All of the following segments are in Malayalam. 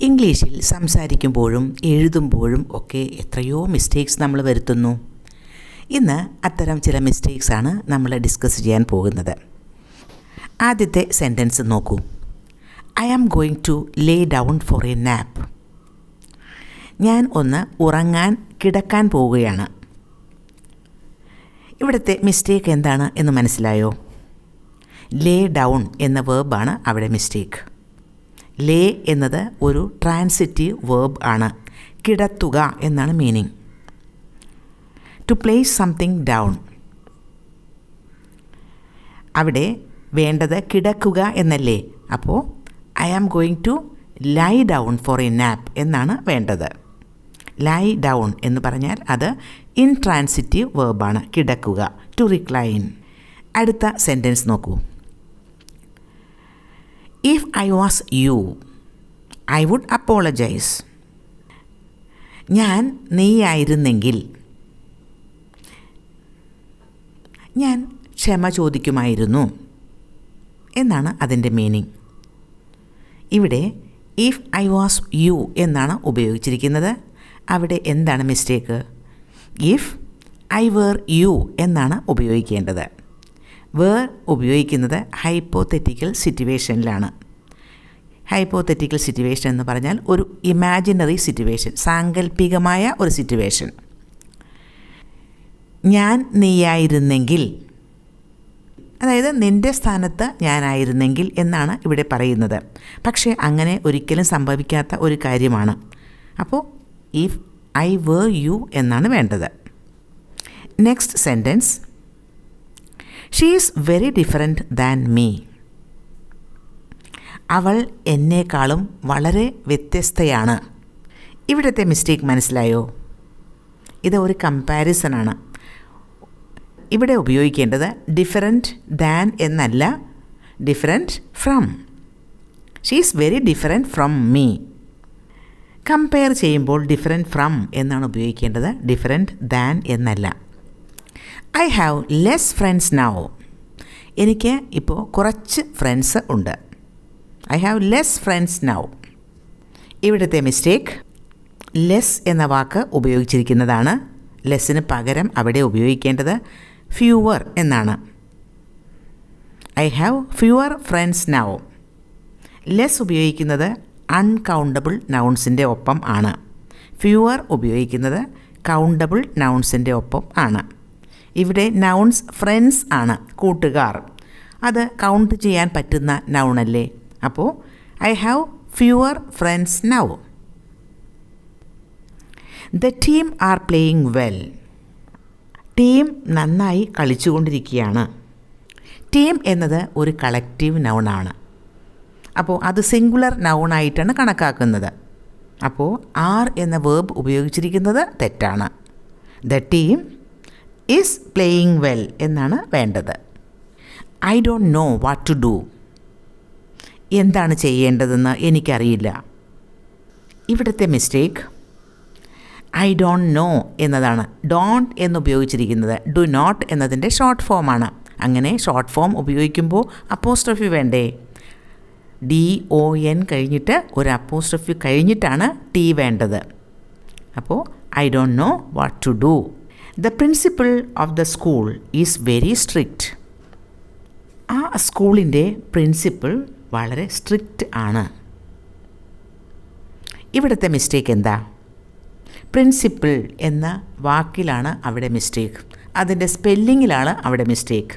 ഇംഗ്ലീഷിൽ സംസാരിക്കുമ്പോഴും എഴുതുമ്പോഴും ഒക്കെ എത്രയോ മിസ്റ്റേക്സ് നമ്മൾ വരുത്തുന്നു. ഇന്ന് അത്തരം ചില മിസ്റ്റേക്സാണ് നമ്മൾ ഡിസ്കസ് ചെയ്യാൻ പോകുന്നത്. ആദ്യത്തെ സെൻറ്റൻസ് നോക്കൂ. I am going to lay down for a nap. ഞാൻ ഒന്ന് കിടക്കാൻ പോവുകയാണ്. ഇവിടുത്തെ മിസ്റ്റേക്ക് എന്താണ് എന്ന് മനസ്സിലായോ? ലേ ഡൗൺ എന്ന വേർബാണ് അവിടെ മിസ്റ്റേക്ക്. ലേ എന്നത് ഒരു ട്രാൻസിറ്റീവ് വേർബ് ആണ്. കിടത്തുക എന്നാണ് meaning. To place something down. അവിടെ വേണ്ടത് കിടക്കുക എന്നല്ലേ? അപ്പോൾ I am going to lie down for a nap എന്നാണ് വേണ്ടത്. ലൈ ഡൗൺ എന്ന് പറഞ്ഞാൽ അത് ഇൻട്രാൻസിറ്റീവ് വേർബാണ്, കിടക്കുക, ടു റിക്ലൈൻ. അടുത്ത സെൻറ്റൻസ് നോക്കൂ. If I was you I would apologise. ഞാൻ നീയായിരുന്നെങ്കിൽ ഞാൻ ക്ഷമ ചോദിക്കുമായിരുന്നു എന്നാണ് അതിൻ്റെ മീനിങ്. ഇവിടെ ഇഫ് ഐ വാസ് യു എന്നാണ് ഉപയോഗിച്ചിരിക്കുന്നത്. അവിടെ എന്താണ് mistake? If I were you എന്നാണ് ഉപയോഗിക്കേണ്ടത്. വേർ ഉപയോഗിക്കുന്നത് ഹൈപ്പോതെറ്റിക്കൽ സിറ്റുവേഷനിലാണ്. ഹൈപ്പോതെറ്റിക്കൽ സിറ്റുവേഷൻ എന്ന് പറഞ്ഞാൽ ഒരു ഇമാജിനറി സിറ്റുവേഷൻ, സാങ്കല്പികമായ ഒരു സിറ്റുവേഷൻ. ഞാൻ നീയായിരുന്നെങ്കിൽ, അതായത് നിൻ്റെ സ്ഥാനത്ത് ഞാനായിരുന്നെങ്കിൽ എന്നാണ് ഇവിടെ പറയുന്നത്. പക്ഷേ അങ്ങനെ ഒരിക്കലും സംഭവിക്കാത്ത ഒരു കാര്യമാണ്. അപ്പോൾ ഇഫ് ഐ വേർ യു എന്നാണ് വേണ്ടത്. Next sentence. She is very different than me. അവൾ എന്നേക്കാളും വളരെ വ്യത്യസ്തയാണ്. ഇവിടുത്തെ മിസ്റ്റേക്ക് മനസ്സിലായോ? ഇത് ഒരു കമ്പാരിസണാണ്. ഇവിടെ ഉപയോഗിക്കേണ്ടത് ഡിഫറെൻറ്റ് ദാൻ എന്നല്ല, different from. She is very different from me. Compare ചെയ്യുമ്പോൾ ഡിഫറെൻറ്റ് ഫ്രം എന്നാണ് ഉപയോഗിക്കേണ്ടത്, ഡിഫറെൻറ്റ് ദാൻ എന്നല്ല. I have less friends now. എനിക്ക് ഇപ്പോൾ കുറച്ച് ഫ്രണ്ട്സ് ഉണ്ട്. I have less friends now. ഇവിടുത്തെ മിസ്റ്റേക്ക് ലെസ് എന്ന വാക്ക് ഉപയോഗിച്ചിരിക്കുന്നതാണ്. ലെസ്സിന് പകരം അവിടെ ഉപയോഗിക്കേണ്ടത് ഫ്യൂവർ എന്നാണ്. I have fewer friends now. Less ഉപയോഗിക്കുന്നത് അൺകൗണ്ടബിൾ നൗൺസിൻ്റെ ഒപ്പം ആണ്. ഫ്യൂവർ ഉപയോഗിക്കുന്നത് കൗണ്ടബിൾ നൗൺസിൻ്റെ ഒപ്പം ആണ്. ഇവിടെ നൗൺസ് ഫ്രണ്ട്സ് ആണ്, കൂട്ടുകാർ. അത് കൗണ്ട് ചെയ്യാൻ പറ്റുന്ന നൗണല്ലേ? അപ്പോൾ I have fewer friends now. The team are playing well. Team നന്നായി കളിച്ചുകൊണ്ടിരിക്കുകയാണ്. ടീം എന്നത് ഒരു കളക്റ്റീവ് നൗണാണ്. അപ്പോൾ അത് സിംഗുലർ നൗണായിട്ടാണ് കണക്കാക്കുന്നത്. അപ്പോൾ ആർ എന്ന വേർബ് ഉപയോഗിച്ചിരിക്കുന്നത് തെറ്റാണ്. The team is playing well എന്നാണ് വേണ്ടത്. I don't know what to do. എന്താണ് ചെയ്യേണ്ടതെന്ന് എനിക്കറിയില്ല. ഇവിടുത്തെ മിസ്റ്റേക്ക് ഐ ഡോണ്ട് നോ എന്നതാണ്. ഡോണ്ട് എന്നുപയോഗിച്ചിരിക്കുന്നത് ഡു നോട്ട് എന്നതിൻ്റെ ഷോർട്ട് ഫോമാണ്. അങ്ങനെ ഷോർട്ട് ഫോം ഉപയോഗിക്കുമ്പോൾ അപ്പോസ്ട്രോഫി വേണ്ടേ? DON കഴിഞ്ഞിട്ട് ഒരു അപ്പോസ്ട്രോഫി കഴിഞ്ഞിട്ടാണ് ടി വേണ്ടത്. അപ്പോൾ I don't know what to do. The principal of the school is very strict. ആ സ്കൂളിൻ്റെ പ്രിൻസിപ്പൽ വളരെ സ്ട്രിക്റ്റ് ആണ്. ഇവിടുത്തെ മിസ്റ്റേക്ക് എന്താ? പ്രിൻസിപ്പിൾ എന്ന വാക്കിലാണ് അവിടെ മിസ്റ്റേക്ക്. അതിൻ്റെ സ്പെല്ലിങ്ങിലാണ് അവിടെ മിസ്റ്റേക്ക്.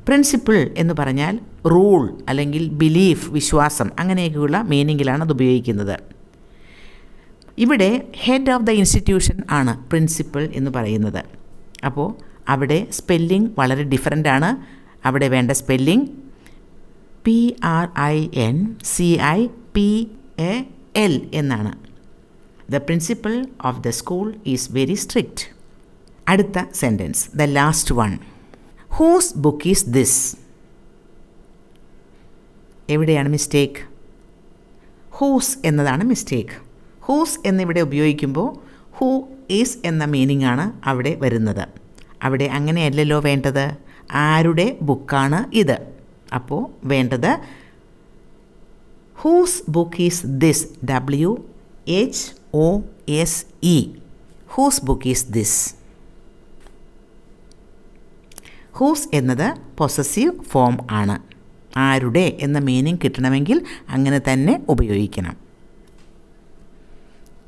പ്രിൻസിപ്പിൾ എന്ന് പറഞ്ഞാൽ റൂൾ അല്ലെങ്കിൽ ബിലീഫ്, വിശ്വാസം, അങ്ങനെയൊക്കെയുള്ള മീനിങ്ങിലാണ് അത് ഉപയോഗിക്കുന്നത്. ഇവിടെ ഹെഡ് ഓഫ് ദ ഇൻസ്റ്റിറ്റ്യൂഷൻ ആണ് പ്രിൻസിപ്പിൾ എന്ന് പറയുന്നത്. അപ്പോൾ അവിടെ സ്പെല്ലിംഗ് വളരെ ഡിഫറൻ്റ് ആണ്. അവിടെ വേണ്ട സ്പെല്ലിംഗ് PRINCIPAL എന്നാണ്. The principal of the school is very strict. അടുത്ത sentence, the last one. Whose book is this. എവിടെയാണ് മിസ്റ്റേക്ക്? ഹൂസ് എന്നതാണ് മിസ്റ്റേക്ക്. ഹൂസ് എന്നിവിടെ ഉപയോഗിക്കുമ്പോൾ ഹൂ ഈസ് എന്ന മീനിങ് ആണ് അവിടെ വരുന്നത്. അവിടെ അങ്ങനെയല്ലല്ലോ വേണ്ടത്. ആരുടെ ബുക്കാണ് ഇത്? അപ്പോൾ വേണ്ടത് whose book is this? WHOSE. Whose book is this? Whose എന്നത് പൊസസീവ് ഫോം ആണ്. ആരുടെ എന്ന മീനിങ് കിട്ടണമെങ്കിൽ അങ്ങനെ തന്നെ ഉപയോഗിക്കണം.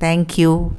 Thank U.